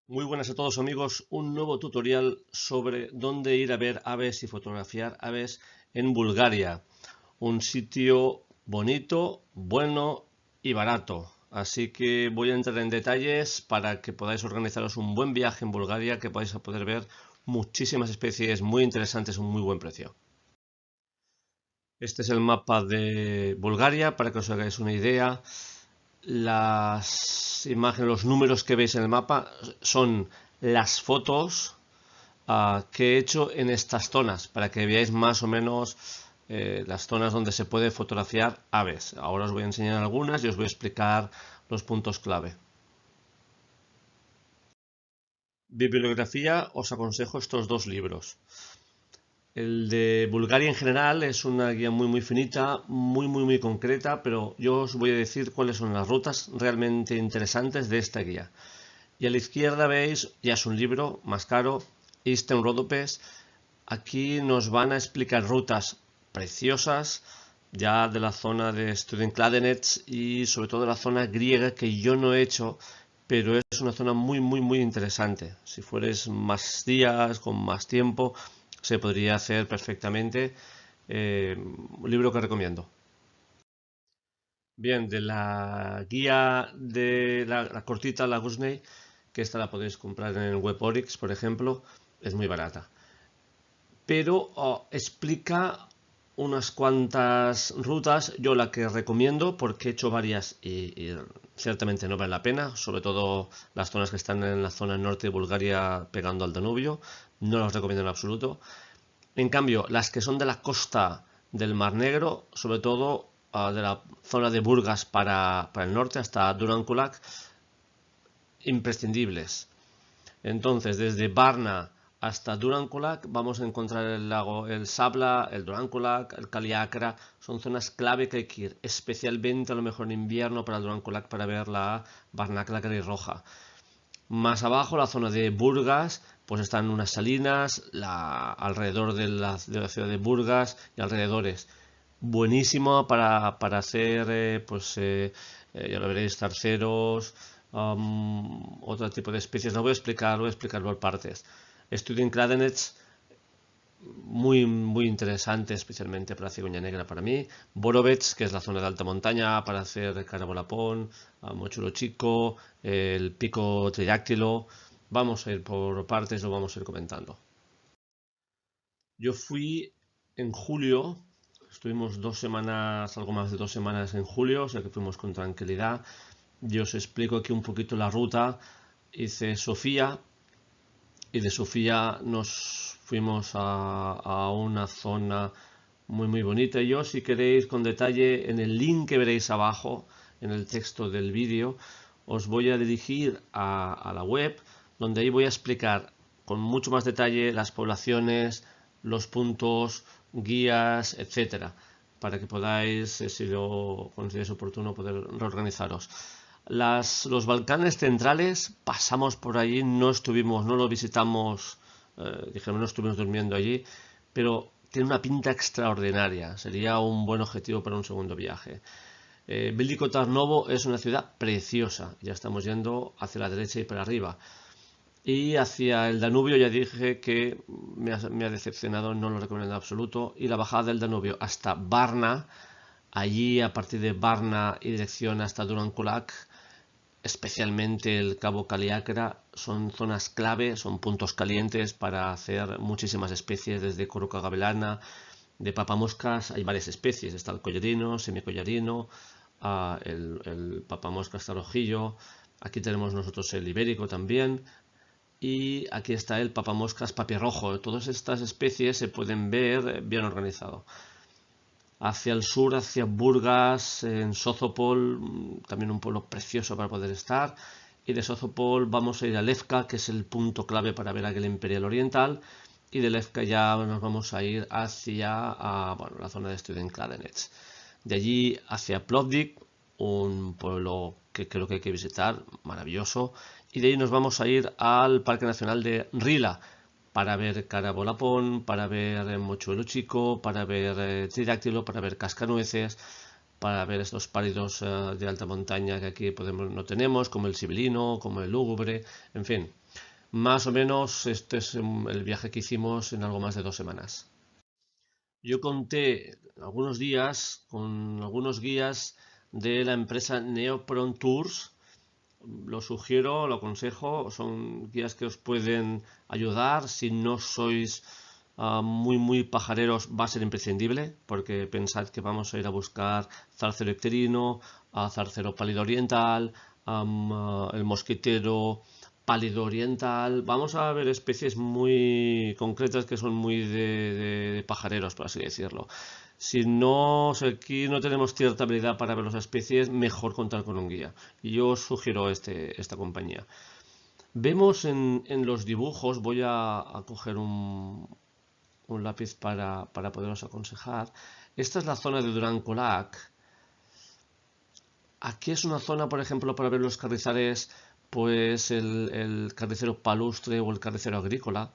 Muy buenas a todos amigos, un nuevo tutorial sobre dónde ir a ver aves y fotografiar aves en Bulgaria. Un sitio bonito, bueno y barato. Así que voy a entrar en detalles para que podáis organizaros un buen viaje en Bulgaria, que podáis poder ver muchísimas especies muy interesantes a un muy buen precio. Este es el mapa de Bulgaria para que os hagáis una idea. Las imágenes, los números que veis en el mapa son las fotos que he hecho en estas zonas para que veáis más o menos las zonas donde se puede fotografiar aves. Ahora os voy a enseñar algunas y os voy a explicar los puntos clave. Bibliografía, os aconsejo estos dos libros. El de Bulgaria en general es una guía muy finita, muy concreta, pero yo os voy a decir cuáles son las rutas realmente interesantes de esta guía. Y a la izquierda veis, ya es un libro más caro, Eastern Rhodopes. Aquí nos van a explicar rutas preciosas ya de la zona de Studenkladenets y sobre todo de la zona griega que yo no he hecho, pero es una zona muy interesante. Si fueres más días, con más tiempo, se podría hacer perfectamente. Un libro que recomiendo. Bien, de la guía de la cortita la Gusney, que esta la podéis comprar en el web Oryx, por ejemplo, es muy barata. Pero explica unas cuantas rutas. Yo la que recomiendo, porque he hecho varias y ciertamente no vale la pena, sobre todo las zonas que están en la zona norte de Bulgaria pegando al Danubio, no las recomiendo en absoluto. En cambio, las que son de la costa del Mar Negro, sobre todo de la zona de Burgas para el norte hasta Durankulak, imprescindibles. Entonces, desde Varna hasta Durankulak vamos a encontrar el lago El Sabla, el Durankulak, el Kaliakra. Son zonas clave que hay que ir, especialmente a lo mejor en invierno para Durankulak para ver la Barnacla roja. Más abajo, la zona de Burgas, pues están unas salinas alrededor de la ciudad de Burgas y alrededores. Buenísimo para hacer, ya lo veréis, zarceros, otro tipo de especies. Lo voy a explicar, voy a explicarlo por partes. Student Kladenets, muy interesante, especialmente para cigüeña negra para mí. Borovets, que es la zona de alta montaña para hacer carabolapón, mochuelo chico, el pico tridáctilo. Vamos a ir por partes, lo vamos a ir comentando. Yo fui en julio, estuvimos 2 semanas, algo más de 2 semanas en julio, o sea que fuimos con tranquilidad. Yo os explico aquí un poquito la ruta. Hice Sofía y de Sofía nos fuimos a una zona muy bonita. Yo, si queréis con detalle, en el link que veréis abajo, en el texto del vídeo, os voy a dirigir a la web, donde ahí voy a explicar con mucho más detalle las poblaciones, los puntos, guías, etcétera, para que podáis, si lo consideréis oportuno, poder reorganizaros. Los Balcanes centrales pasamos por allí, no estuvimos, no lo visitamos, dijimos, no estuvimos durmiendo allí, pero tiene una pinta extraordinaria, sería un buen objetivo para un segundo viaje. Veliko Tarnovo es una ciudad preciosa, ya estamos yendo hacia la derecha y para arriba. Y hacia el Danubio ya dije que me ha decepcionado, no lo recomiendo en absoluto. Y la bajada del Danubio hasta Varna, allí a partir de Varna y dirección hasta Durankulak, especialmente el Cabo Kaliakra, son zonas clave, son puntos calientes para hacer muchísimas especies, desde Coruca gavilana, de papamoscas, hay varias especies, está el collarino, semicollarino, el papamoscas tarojillo, aquí tenemos nosotros el ibérico también, y aquí está el papamoscas papirrojo. Todas estas especies se pueden ver bien organizado. Hacia el sur, hacia Burgas, en Sozopol, también un pueblo precioso para poder estar. Y de Sozopol vamos a ir a Lefka, que es el punto clave para ver aquel Imperial Oriental. Y de Lefka ya nos vamos a ir hacia la zona de Studenkladenets. De allí hacia Plovdiv, un pueblo que creo que hay que visitar, maravilloso. Y de ahí nos vamos a ir al Parque Nacional de Rila, para ver carabolapón, para ver mochuelo chico, para ver tridáctilo, para ver cascanueces, para ver estos pálidos de alta montaña que aquí no tenemos, como el sibelino, como el lúgubre, en fin. Más o menos este es el viaje que hicimos en algo más de 2 semanas. Yo conté algunos días con algunos guías de la empresa Neopron Tours. Lo sugiero, lo aconsejo, son guías que os pueden ayudar. Si no sois muy pajareros, va a ser imprescindible, porque pensad que vamos a ir a buscar zarcero icterino, zarcero pálido oriental, el mosquitero pálido oriental. Vamos a ver especies muy concretas que son muy de pajareros, por así decirlo. Si aquí no tenemos cierta habilidad para ver las especies, mejor contar con un guía. Y yo os sugiero esta compañía. Vemos en los dibujos, voy a coger un lápiz para poderos aconsejar. Esta es la zona de Durango-Lac. Aquí es una zona, por ejemplo, para ver los carrizales, pues el carnicero palustre o el carnicero agrícola.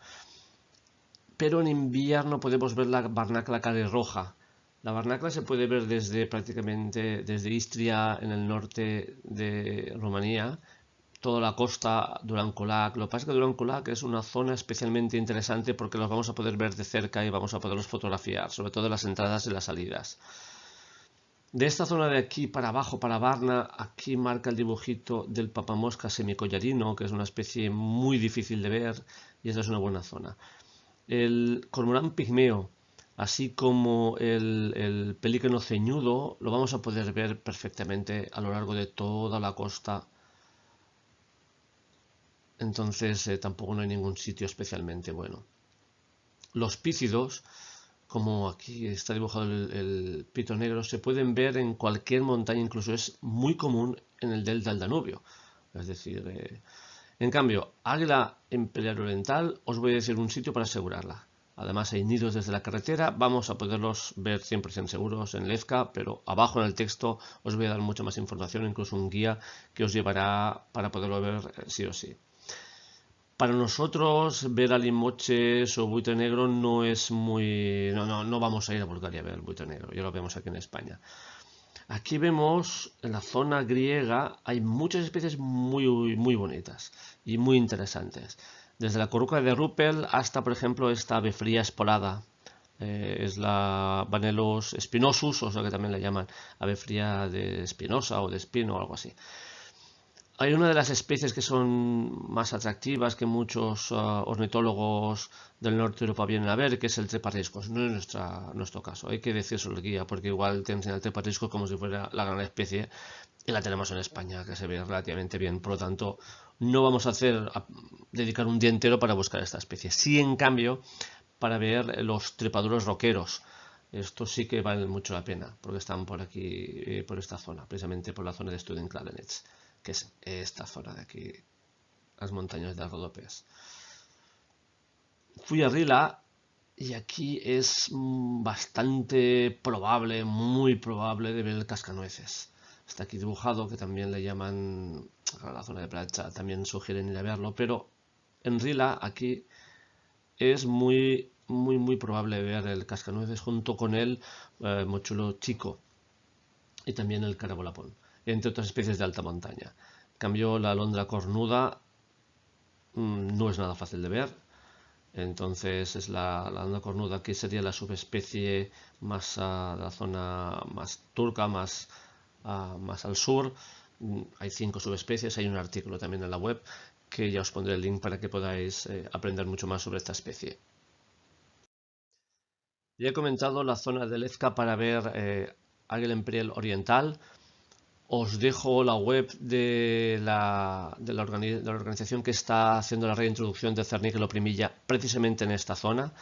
Pero en invierno podemos ver la barnacla carirroja. La barnacla se puede ver prácticamente desde Istria, en el norte de Rumanía, toda la costa Durango-Lac. Lo que pasa es que Durango-Lac es una zona especialmente interesante porque los vamos a poder ver de cerca y vamos a poderlos fotografiar, sobre todo las entradas y las salidas. De esta zona de aquí para abajo, para Varna, aquí marca el dibujito del papamosca semicollarino, que es una especie muy difícil de ver y esta es una buena zona. El cormorán pigmeo, así como el pelícano ceñudo, lo vamos a poder ver perfectamente a lo largo de toda la costa. Entonces tampoco no hay ningún sitio especialmente bueno. Los pícidos, como aquí está dibujado el pito negro, se pueden ver en cualquier montaña, incluso es muy común en el delta del Danubio. Es decir, en cambio, águila imperial oriental, os voy a decir un sitio para asegurarla. Además hay nidos desde la carretera, vamos a poderlos ver 100% seguros en Lezca, pero abajo en el texto os voy a dar mucha más información, incluso un guía que os llevará para poderlo ver sí o sí. Para nosotros ver alimoches o buitre negro no es muy... No vamos a ir a Bulgaria a ver el buitre negro, ya lo vemos aquí en España. Aquí vemos, en la zona griega, hay muchas especies muy bonitas y muy interesantes. Desde la corruca de Ruppel hasta, por ejemplo, esta ave fría espolada. Es la Vanellus spinosus, o sea que también la llaman ave fría de espinosa o de espino o algo así. Hay una de las especies que son más atractivas que muchos ornitólogos del norte de Europa vienen a ver, que es el treparriscos. No es nuestro caso, hay que decírselo al guía, porque igual te enseña el treparriscos como si fuera la gran especie y la tenemos en España, que se ve relativamente bien. Por lo tanto, no vamos a dedicar un día entero para buscar esta especie. Sí, en cambio, para ver los trepaduros roqueros. Estos sí que valen mucho la pena, porque están por aquí, por esta zona, precisamente por la zona de Studencladenetz, que es esta zona de aquí, las montañas de Rodopes. Fui a Rila y aquí es bastante probable, muy probable de ver el cascanueces. Está aquí dibujado, que también le llaman a la zona de plancha, también sugieren ir a verlo, pero en Rila aquí es muy probable ver el cascanueces junto con el mochuelo chico y también el carabolapón, entre otras especies de alta montaña. En cambio, la alondra cornuda no es nada fácil de ver. Entonces es la alondra cornuda, que sería la subespecie más de la zona más turca, más al sur. Hay 5 subespecies, hay un artículo también en la web que ya os pondré el link para que podáis aprender mucho más sobre esta especie. Ya he comentado la zona de Lezca para ver águila imperial oriental. Os dejo la web de la organización que está haciendo la reintroducción de cerníquelo primilla precisamente en esta zona.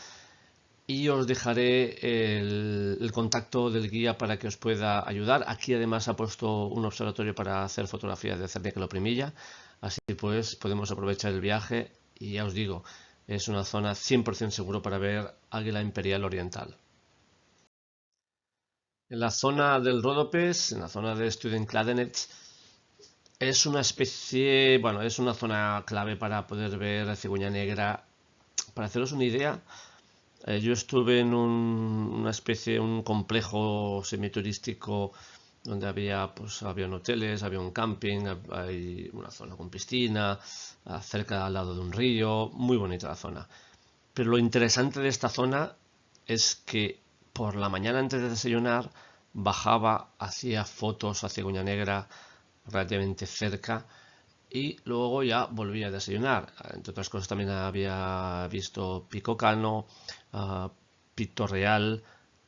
Y os dejaré el contacto del guía para que os pueda ayudar. Aquí además ha puesto un observatorio para hacer fotografías de cerníquelo primilla. Así pues podemos aprovechar el viaje y ya os digo, es una zona 100% seguro para ver águila imperial oriental. En la zona del Rodopes, en la zona de Studencladenetz, es una especie, bueno, es una zona clave para poder ver cigüeña negra. Para haceros una idea, yo estuve en un complejo semiturístico donde había, pues, había hoteles, había un camping, hay una zona con piscina, cerca al lado de un río, muy bonita la zona. Pero lo interesante de esta zona es que por la mañana antes de desayunar bajaba, hacía fotos hacia Cuña Negra relativamente cerca y luego ya volvía a desayunar. Entre otras cosas también había visto Pico Cano, Pito Real,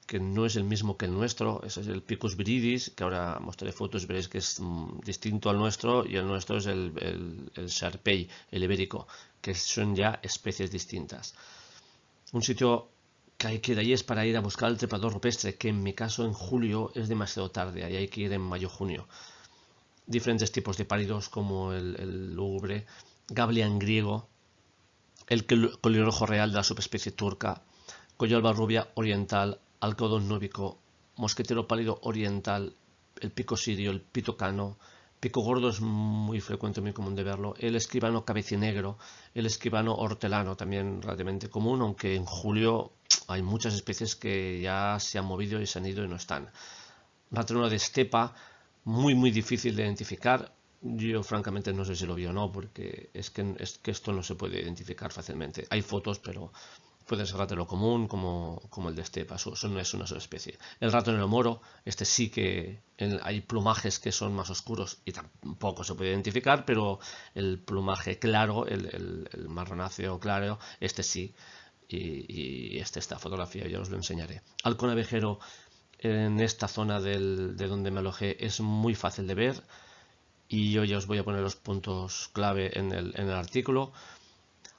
que no es el mismo que el nuestro, ese es el Picus viridis, que ahora mostraré fotos y veréis que es distinto al nuestro, y el nuestro es el Sharpei, el ibérico, que son ya especies distintas. Un sitio que hay que ir allí es para ir a buscar el trepador rupestre, que en mi caso en julio es demasiado tarde, ahí hay que ir en mayo-junio. Diferentes tipos de pálidos como el lúgubre, Gablian griego, el colirrojo real de la subespecie turca, coyolba rubia oriental, algodón núbico, mosquetero pálido oriental, el pico sirio, el pito cano, pico gordo es muy frecuente, muy común de verlo, el escribano cabecinegro, el escribano hortelano, también relativamente común, aunque en julio hay muchas especies que ya se han movido y se han ido y no están. Ratonudo de estepa, muy difícil de identificar. Yo francamente no sé si lo vi o no, porque es que esto no se puede identificar fácilmente. Hay fotos, pero puede ser ratero común como el de estepa, eso no es una sola especie. El ratonero moro, este sí que hay plumajes que son más oscuros y tampoco se puede identificar, pero el plumaje claro, el marronáceo claro, este sí. Y esta fotografía yo os lo enseñaré. Halcón abejero en esta zona de donde me alojé es muy fácil de ver y yo ya os voy a poner los puntos clave en el artículo.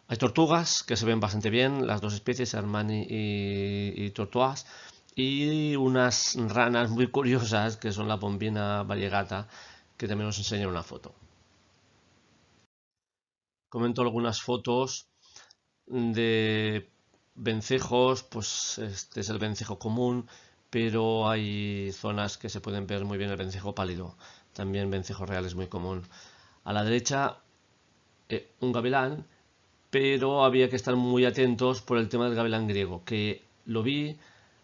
Hay tortugas que se ven bastante bien, las dos especies, Armani y Tortugas, y unas ranas muy curiosas que son la Bombina variegata, que también os enseño una foto. Comento algunas fotos de vencejos, pues este es el vencejo común, pero hay zonas que se pueden ver muy bien el vencejo pálido. También vencejo real es muy común. A la derecha, un gavilán, pero había que estar muy atentos por el tema del gavilán griego, que lo vi,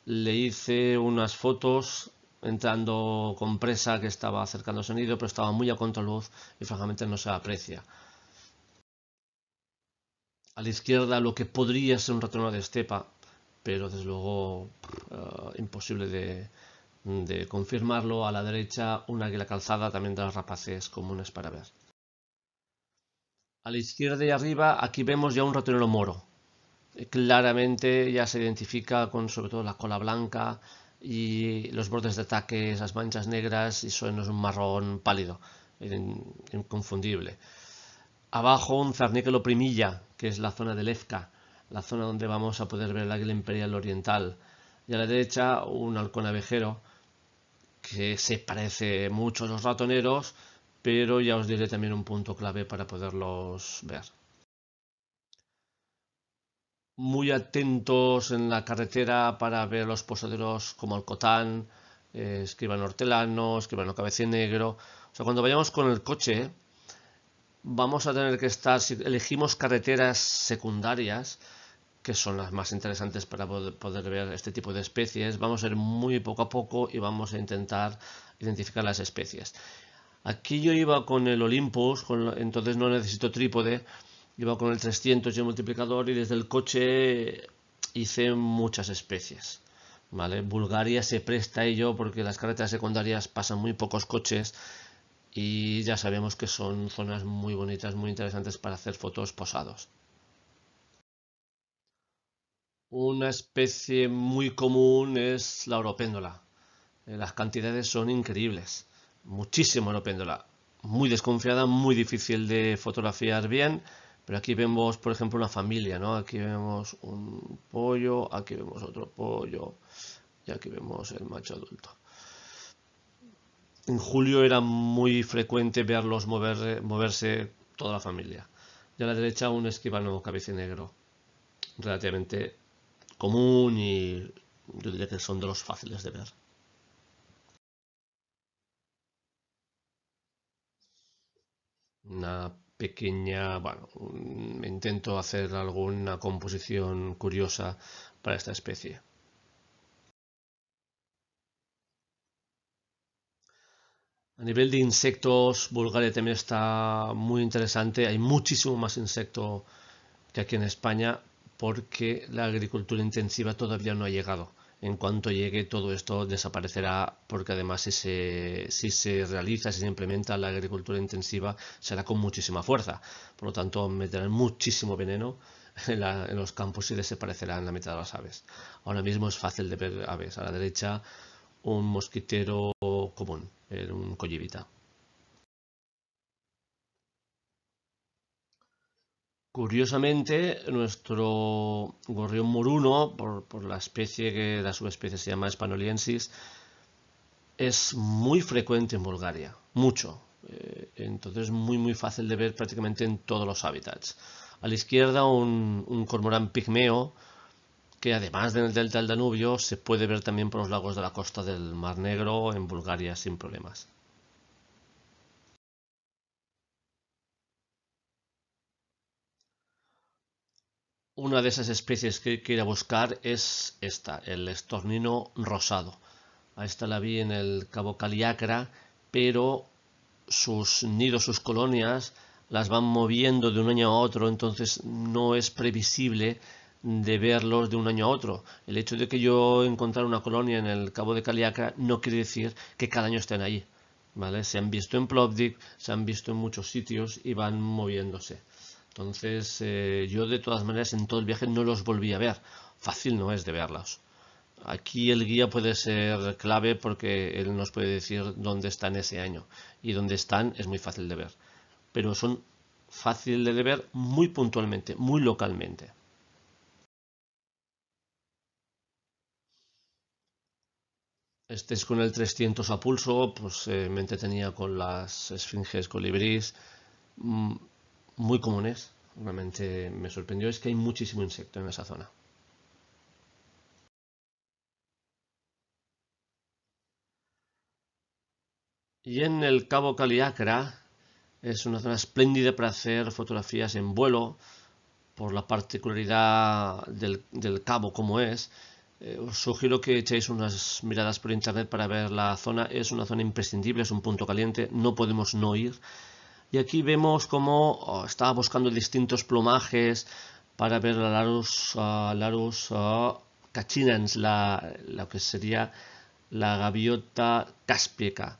le hice unas fotos entrando con presa que estaba acercándose al nido, pero estaba muy a contraluz y francamente no se aprecia. A la izquierda lo que podría ser un ratonero de estepa, pero desde luego imposible de confirmarlo. A la derecha una águila calzada, también de las rapaces comunes para ver. A la izquierda y arriba aquí vemos ya un ratonero moro. Claramente ya se identifica con sobre todo la cola blanca y los bordes de ataque, esas manchas negras, y eso no es un marrón pálido, inconfundible. Abajo un Zarníquelo primilla, que es la zona del Efca, la zona donde vamos a poder ver el águila imperial oriental. Y a la derecha un halcón abejero, que se parece mucho a los ratoneros, pero ya os diré también un punto clave para poderlos ver. Muy atentos en la carretera para ver los posaderos como el Cotán, escribano hortelano, escribano cabecinegro. O sea, cuando vayamos con el coche, vamos a tener que estar, si elegimos carreteras secundarias, que son las más interesantes para poder ver este tipo de especies, vamos a ir muy poco a poco y vamos a intentar identificar las especies. Aquí yo iba con el Olympus, entonces no necesito trípode, iba con el 300 y el multiplicador y desde el coche hice muchas especies. ¿Vale? Bulgaria se presta a ello porque las carreteras secundarias pasan muy pocos coches y ya sabemos que son zonas muy bonitas, muy interesantes para hacer fotos posados. Una especie muy común es la oropéndola. Las cantidades son increíbles. Muchísima oropéndola. Muy desconfiada, muy difícil de fotografiar bien. Pero aquí vemos, por ejemplo, una familia, ¿no? Aquí vemos un pollo, aquí vemos otro pollo y aquí vemos el macho adulto. En julio era muy frecuente verlos moverse toda la familia. Y a la derecha un esquivano cabecinegro, relativamente común y yo diría que son de los fáciles de ver. Una pequeña, bueno, intento hacer alguna composición curiosa para esta especie. A nivel de insectos, Bulgaria también está muy interesante. Hay muchísimo más insecto que aquí en España porque la agricultura intensiva todavía no ha llegado. En cuanto llegue, todo esto desaparecerá porque además si se realiza, si se implementa la agricultura intensiva, será con muchísima fuerza. Por lo tanto, meterán muchísimo veneno en los campos y desaparecerán la mitad de las aves. Ahora mismo es fácil de ver aves. A la derecha, un mosquitero común, un collibita. Curiosamente, nuestro gorrión moruno, por la especie que la subespecie se llama Spanoliensis, es muy frecuente en Bulgaria, mucho. Entonces, muy fácil de ver prácticamente en todos los hábitats. A la izquierda, un cormorán pigmeo, que además del delta del Danubio, se puede ver también por los lagos de la costa del Mar Negro en Bulgaria sin problemas. Una de esas especies que quiero buscar es esta, el estornino rosado. A esta la vi en el Cabo Caliacra, pero sus nidos, sus colonias, las van moviendo de un año a otro, entonces no es previsible de verlos de un año a otro. El hecho de que yo encontrara una colonia en el Cabo de Caliacra no quiere decir que cada año estén allí, ¿vale? Se han visto en Plovdiv, se han visto en muchos sitios y van moviéndose. Entonces, yo de todas maneras en todo el viaje no los volví a ver. Fácil no es de verlos. Aquí el guía puede ser clave porque él nos puede decir dónde están ese año. Y dónde están es muy fácil de ver. Pero son fáciles de ver muy puntualmente, muy localmente. Este es con el 300 a pulso, pues me entretenía con las esfinges colibríes, mm, muy comunes. Realmente me sorprendió, es que hay muchísimo insecto en esa zona. Y en el Cabo Caliacra es una zona espléndida para hacer fotografías en vuelo, por la particularidad del cabo como es. Os sugiero que echéis unas miradas por internet para ver la zona. Es una zona imprescindible, es un punto caliente, no podemos no ir. Y aquí vemos cómo estaba buscando distintos plumajes para ver la Larus cachinans, lo que sería la gaviota cáspica.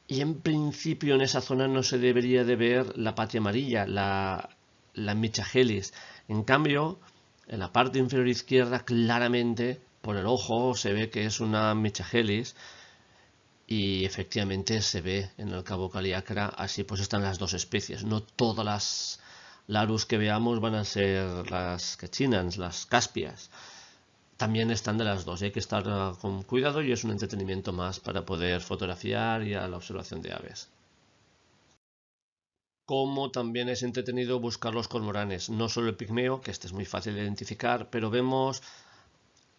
Y en principio en esa zona no se debería de ver la patia amarilla, la Michaelis. En cambio, en la parte inferior izquierda, claramente, por el ojo, se ve que es una Michaelis. Y efectivamente se ve en el Cabo Caliacra, así pues están las dos especies. No todas las larus que veamos van a ser las cachinans, las caspias. También están de las dos, hay que estar con cuidado y es un entretenimiento más para poder fotografiar y a la observación de aves. Como también es entretenido buscar los cormoranes, no solo el pigmeo, que este es muy fácil de identificar, pero vemos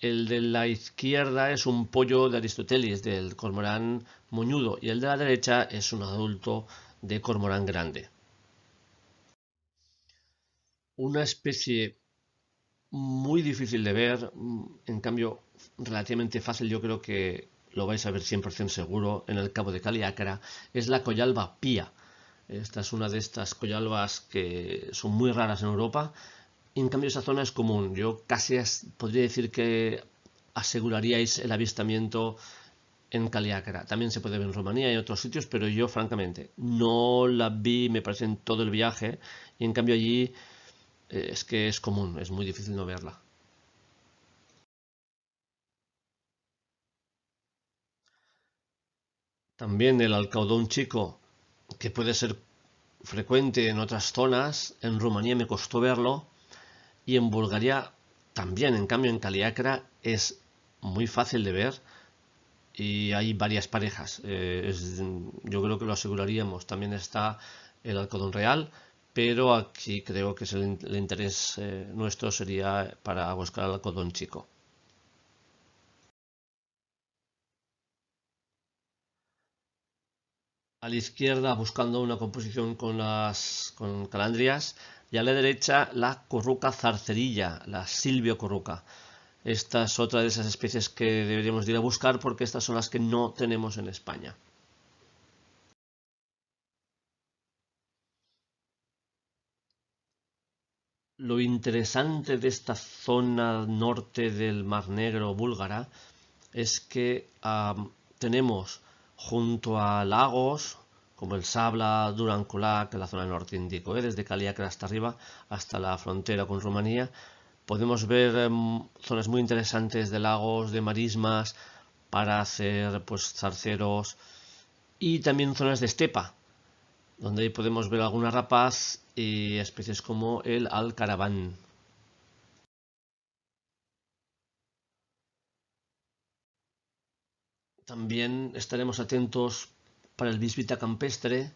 el de la izquierda es un pollo de Aristóteles, del cormorán moñudo, y el de la derecha es un adulto de cormorán grande. Una especie muy difícil de ver, en cambio relativamente fácil, yo creo que lo vais a ver 100% seguro en el Cabo de Caliacra, es la collalba pía. Esta es una de estas collalbas que son muy raras en Europa. Y en cambio esa zona es común. Yo casi podría decir que aseguraríais el avistamiento en Caliacra. También se puede ver en Rumanía y en otros sitios, pero yo francamente no la vi, me parece, en todo el viaje. Y en cambio allí es que es común, es muy difícil no verla. También el alcaudón chico, que puede ser frecuente en otras zonas, en Rumanía me costó verlo, y en Bulgaria también, en cambio en Caliacra es muy fácil de ver y hay varias parejas. Yo creo que lo aseguraríamos. También está el algodón real, pero aquí creo que el interés nuestro sería para buscar el algodón chico. A la izquierda buscando una composición con calandrias y a la derecha la corruca zarcerilla, la silvio corruca. Esta es otra de esas especies que deberíamos ir a buscar porque estas son las que no tenemos en España. Lo interesante de esta zona norte del Mar Negro búlgara es que tenemos junto a lagos como el Sabla, Duran Kulak, en la zona norte índico, desde Kaliakra hasta arriba, hasta la frontera con Rumanía, podemos ver zonas muy interesantes de lagos, de marismas, para hacer pues zarceros, y también zonas de estepa, donde ahí podemos ver alguna rapaz y especies como el alcaraván. También estaremos atentos para el bisbita campestre,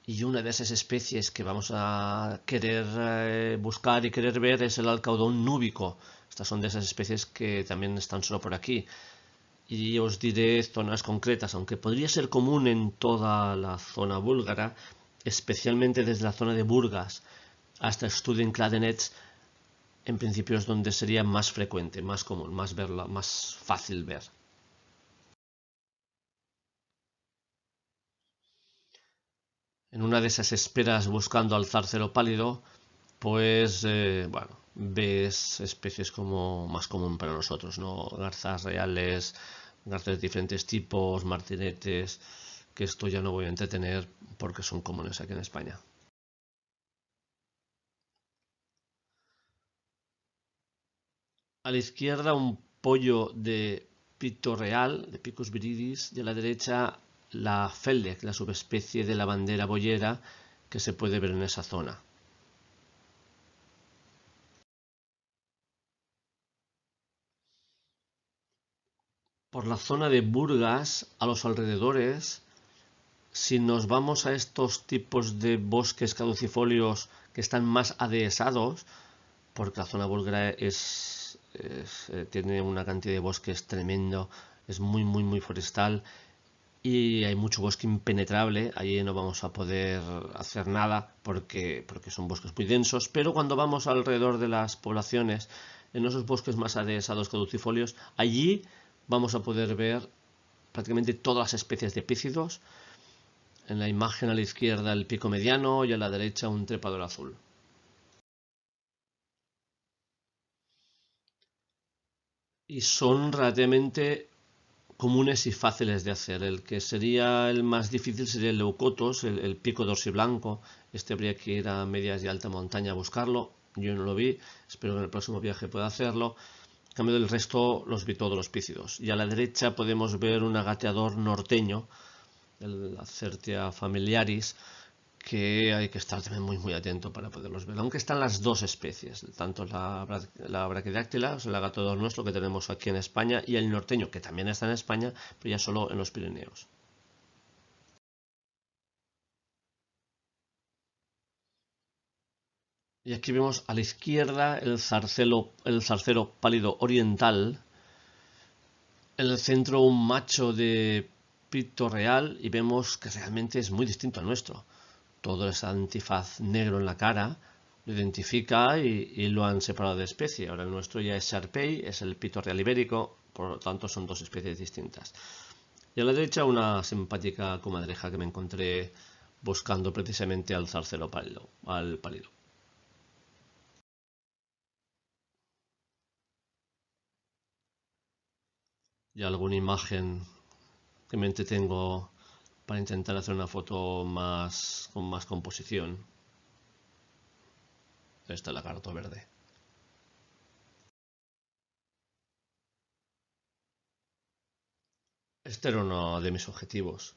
y una de esas especies que vamos a querer buscar y querer ver es el alcaudón núbico. Estas son de esas especies que también están solo por aquí. Y os diré zonas concretas, aunque podría ser común en toda la zona búlgara, especialmente desde la zona de Burgas hasta Studenkladenets, en principio es donde sería más frecuente, más común, más verla, más fácil ver. En una de esas esperas buscando al zárcero pálido, pues bueno, ves especies como más común para nosotros, ¿no? Garzas reales, garzas de diferentes tipos, martinetes, que esto ya no voy a entretener porque son comunes aquí en España. A la izquierda un pollo de pito real, de Picus viridis, y a la derecha la feldec, la subespecie de la bandera boyera que se puede ver en esa zona. Por la zona de Burgas, a los alrededores, si nos vamos a estos tipos de bosques caducifolios que están más adhesados, porque la zona búlgara tiene una cantidad de bosques tremendo, es muy forestal, y hay mucho bosque impenetrable. Allí no vamos a poder hacer nada porque son bosques muy densos, pero cuando vamos alrededor de las poblaciones, en esos bosques más adhesados caducifolios, allí vamos a poder ver prácticamente todas las especies de epícidos. En la imagen a la izquierda el pico mediano y a la derecha un trepador azul. Y son relativamente comunes y fáciles de hacer. El que sería el más difícil sería el leucotos, el pico dorsiblanco. Este habría que ir a medias y alta montaña a buscarlo. Yo no lo vi, espero que en el próximo viaje pueda hacerlo. En cambio del resto los vi todos los pícidos. Y a la derecha podemos ver un agateador norteño, el Acertia familiaris, que hay que estar también muy atento para poderlos ver. Aunque están las dos especies, tanto la braquidáctila, o sea, el agateador nuestro que tenemos aquí en España, y el norteño, que también está en España, pero ya solo en los Pirineos. Y aquí vemos a la izquierda el zarcero pálido oriental, en el centro un macho de pito real, y vemos que realmente es muy distinto al nuestro. Todo ese antifaz negro en la cara lo identifica y lo han separado de especie. Ahora el nuestro ya es Sharpei, es el pito real ibérico, por lo tanto son dos especies distintas. Y a la derecha una simpática comadreja que me encontré buscando precisamente al zarcero pálido, al pálido. Y alguna imagen que me entretengo para intentar hacer una foto con más composición. Esta es la carta verde. Este era uno de mis objetivos,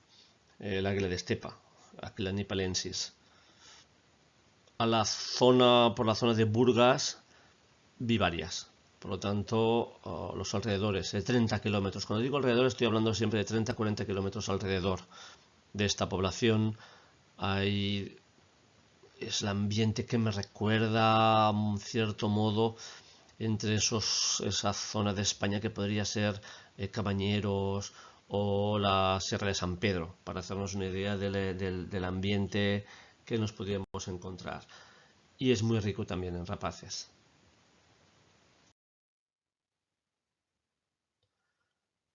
el águila de estepa, Aquila nipalensis. Por la zona de Burgas, vi varias. Por lo tanto, los alrededores, de 30 kilómetros. Cuando digo alrededor, estoy hablando siempre de 30-40 kilómetros alrededor de esta población. Es el ambiente que me recuerda, en cierto modo, entre esa zona de España que podría ser Cabañeros o la Sierra de San Pedro, para hacernos una idea del ambiente que nos podríamos encontrar. Y es muy rico también en rapaces.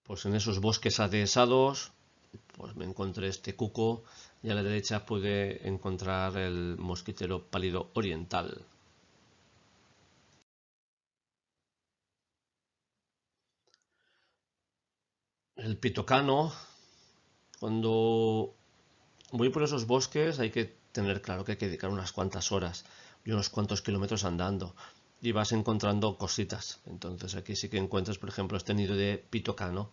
Pues en esos bosques adhesados, pues me encontré este cuco, y a la derecha pude encontrar el mosquitero pálido oriental. El pitocano, cuando voy por esos bosques hay que tener claro que hay que dedicar unas cuantas horas y unos cuantos kilómetros andando y vas encontrando cositas. Entonces aquí sí que encuentras, por ejemplo, este nido de pitocano.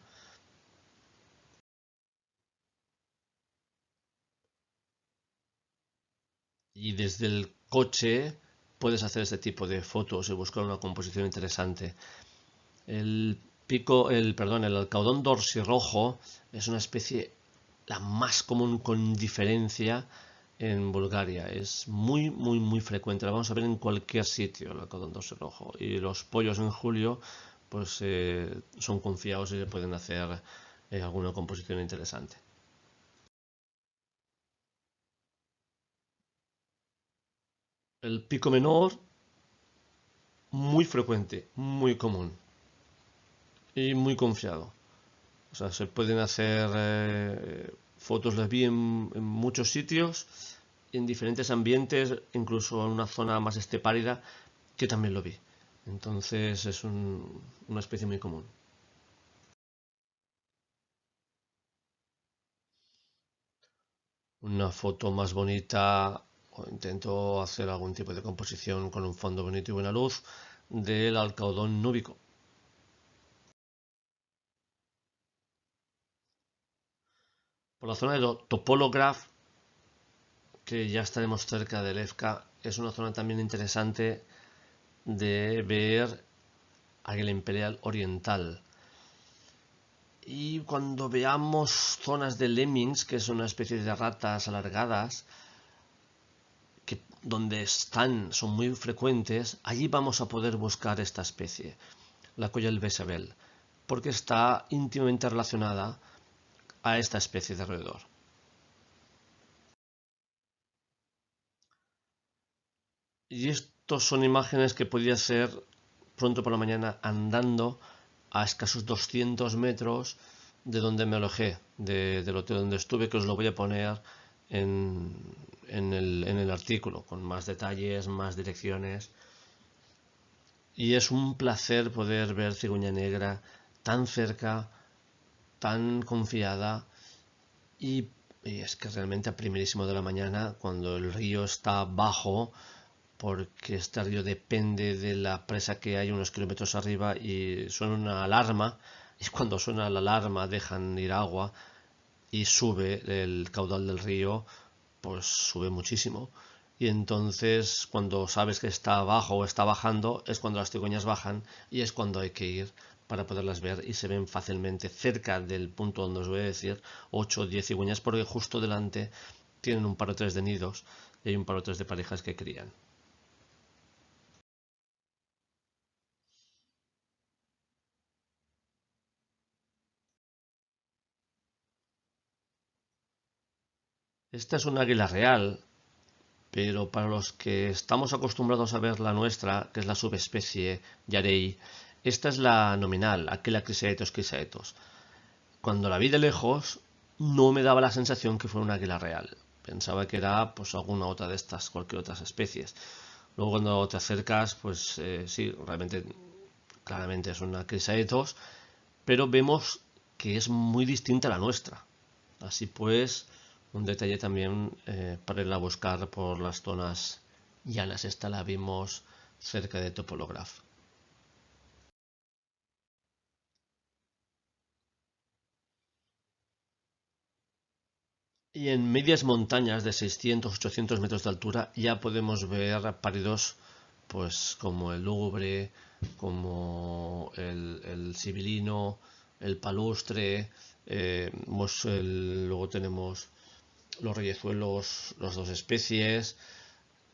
Y desde el coche puedes hacer este tipo de fotos y buscar una composición interesante. El alcaudón dorsirrojo es una especie la más común con diferencia en Bulgaria. Es muy, muy, muy frecuente. La vamos a ver en cualquier sitio, el alcaudón dorsirrojo. Y los pollos en julio, pues son confiados y pueden hacer alguna composición interesante. El pico menor, muy frecuente, muy común y muy confiado. O sea, se pueden hacer fotos, las vi en muchos sitios, en diferentes ambientes, incluso en una zona más estepárida, que también lo vi. Entonces es una especie muy común. Una foto más bonita, o intento hacer algún tipo de composición con un fondo bonito y buena luz, del alcaudón núbico. Por la zona de Topolograph, que ya estaremos cerca de Lefka, es una zona también interesante de ver Águila Imperial Oriental. Y cuando veamos zonas de lemmings, que son una especie de ratas alargadas, que donde son muy frecuentes, allí vamos a poder buscar esta especie, la Colla Bechabel, porque está íntimamente relacionada a esta especie de roedor. Y estos son imágenes que podía hacer pronto por la mañana andando a escasos 200 metros de donde me alojé, del hotel donde estuve, que os lo voy a poner en el artículo, con más detalles, más direcciones. Y es un placer poder ver cigüeña negra tan cerca, tan confiada y es que realmente a primerísimo de la mañana, cuando el río está bajo, porque este río depende de la presa que hay unos kilómetros arriba y suena una alarma, y cuando suena la alarma dejan ir agua y sube el caudal del río, pues sube muchísimo. Y entonces cuando sabes que está abajo o está bajando es cuando las cigüeñas bajan y es cuando hay que ir para poderlas ver y se ven fácilmente cerca del punto donde os voy a decir 8 o 10 cigüeñas porque justo delante tienen un par o tres de nidos y hay un par o tres de parejas que crían. Esta es un águila real, pero para los que estamos acostumbrados a ver la nuestra, que es la subespecie Yarei, esta es la nominal, Aquila crisaetos crisaetos. Cuando la vi de lejos, no me daba la sensación que fuera un águila real. Pensaba que era pues alguna otra de estas, cualquier otras especies. Luego cuando te acercas, pues sí, realmente, claramente es una crisaetos, pero vemos que es muy distinta a la nuestra. Así pues, un detalle también para ir a buscar por las zonas llanas. Esta la vimos cerca de Topolograph. Y en medias montañas de 600-800 metros de altura ya podemos ver pálidos pues como el lúgubre, como el sibilino, el palustre, luego tenemos los reyezuelos, las dos especies,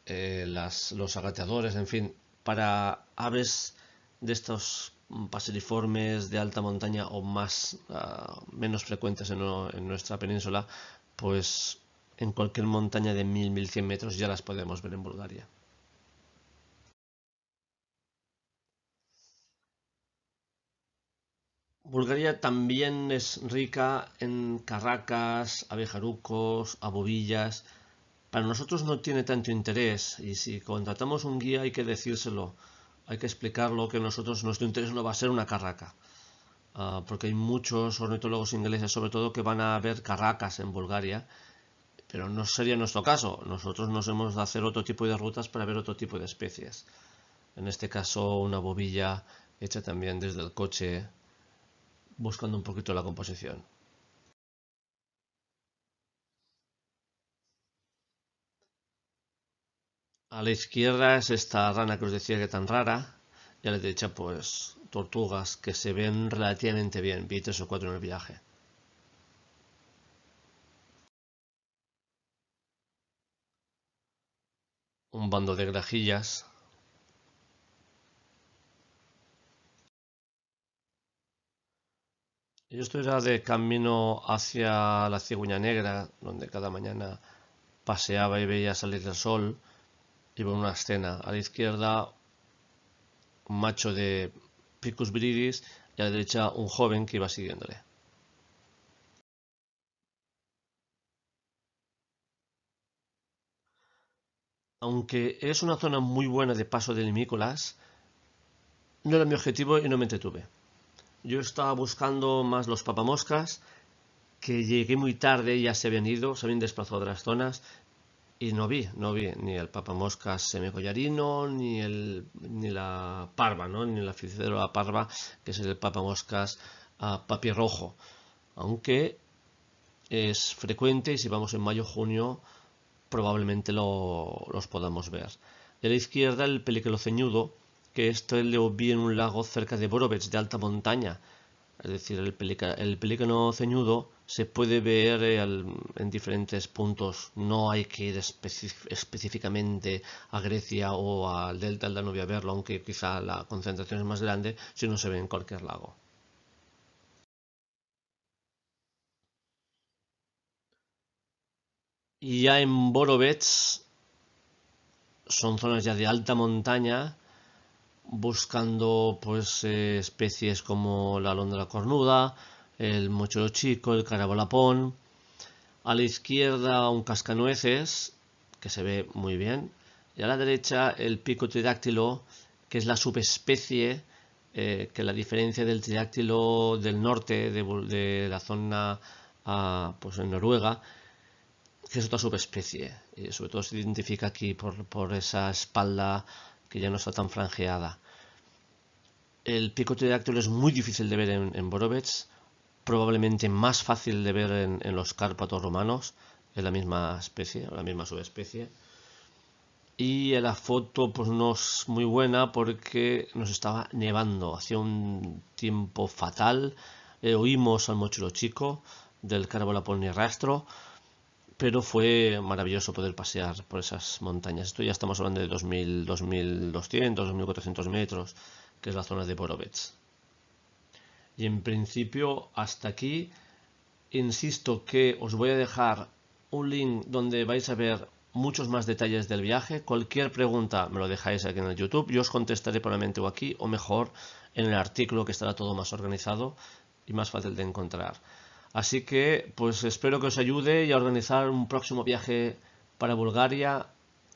los agateadores, en fin, para aves de estos paseriformes de alta montaña o menos frecuentes en nuestra península, pues en cualquier montaña de 1000-1100 metros ya las podemos ver en Bulgaria. Bulgaria también es rica en carracas, abejarucos, abobillas. Para nosotros no tiene tanto interés y si contratamos un guía hay que decírselo, hay que explicarlo que nosotros nuestro interés no va a ser una carraca. porque hay muchos ornitólogos ingleses sobre todo que van a ver carracas en Bulgaria, pero no sería nuestro caso. Nosotros nos hemos de hacer otro tipo de rutas para ver otro tipo de especies. En este caso una bobilla hecha también desde el coche, buscando un poquito la composición. A la izquierda es esta rana que os decía que tan rara, y a la derecha pues tortugas que se ven relativamente bien. Vi 3 o 4 en el viaje. Un bando de grajillas. Yo estoy ya de camino hacia la Cigüeña Negra, donde cada mañana paseaba y veía salir el sol. Iba en una escena. A la izquierda, un macho de Picus viridis y a la derecha un joven que iba siguiéndole. Aunque es una zona muy buena de paso de limícolas, no era mi objetivo y no me entretuve. Yo estaba buscando más los papamoscas, que llegué muy tarde, ya se habían ido, se habían desplazado de las zonas y no vi ni el papamoscas semicollarino, ni la parva, ¿no? Ni la Ficedora parva, que es el papamoscas papirrojo. Aunque es frecuente y si vamos en mayo o junio probablemente los podamos ver. De la izquierda el pelícano ceñudo, que esto lo vi en un lago cerca de Borovets, de alta montaña. Es decir, el pelícano ceñudo se puede ver en diferentes puntos. No hay que ir específicamente a Grecia o al delta del Danubio a verlo, aunque quizá la concentración es más grande, si no se ve en cualquier lago. Y ya en Borovets son zonas ya de alta montaña, buscando pues especies como la alondra cornuda, el mochuelo chico, el carabolapón. A la izquierda un cascanueces, que se ve muy bien, y a la derecha el pico tridáctilo, que es la subespecie que la diferencia del tridáctilo del norte, de la zona pues en Noruega, que es otra subespecie. Y sobre todo se identifica aquí por esa espalda que ya no está tan franjeada. El pico pterodáctilo es muy difícil de ver en Borovets, probablemente más fácil de ver en los cárpatos romanos, es la misma especie, la misma subespecie. Y la foto pues no es muy buena porque nos estaba nevando, hacía un tiempo fatal. Oímos al mochuelo chico del Carabolapón ni rastro, pero fue maravilloso poder pasear por esas montañas. Esto ya estamos hablando de 2000, 2200, 2400 metros, que es la zona de Borovets. Y en principio hasta aquí. Insisto que os voy a dejar un link donde vais a ver muchos más detalles del viaje. Cualquier pregunta me lo dejáis aquí en el YouTube. Yo os contestaré probablemente o aquí o mejor en el artículo, que estará todo más organizado y más fácil de encontrar. Así que pues espero que os ayude y a organizar un próximo viaje para Bulgaria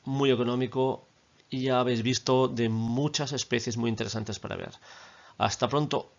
muy económico, y ya habéis visto de muchas especies muy interesantes para ver. Hasta pronto.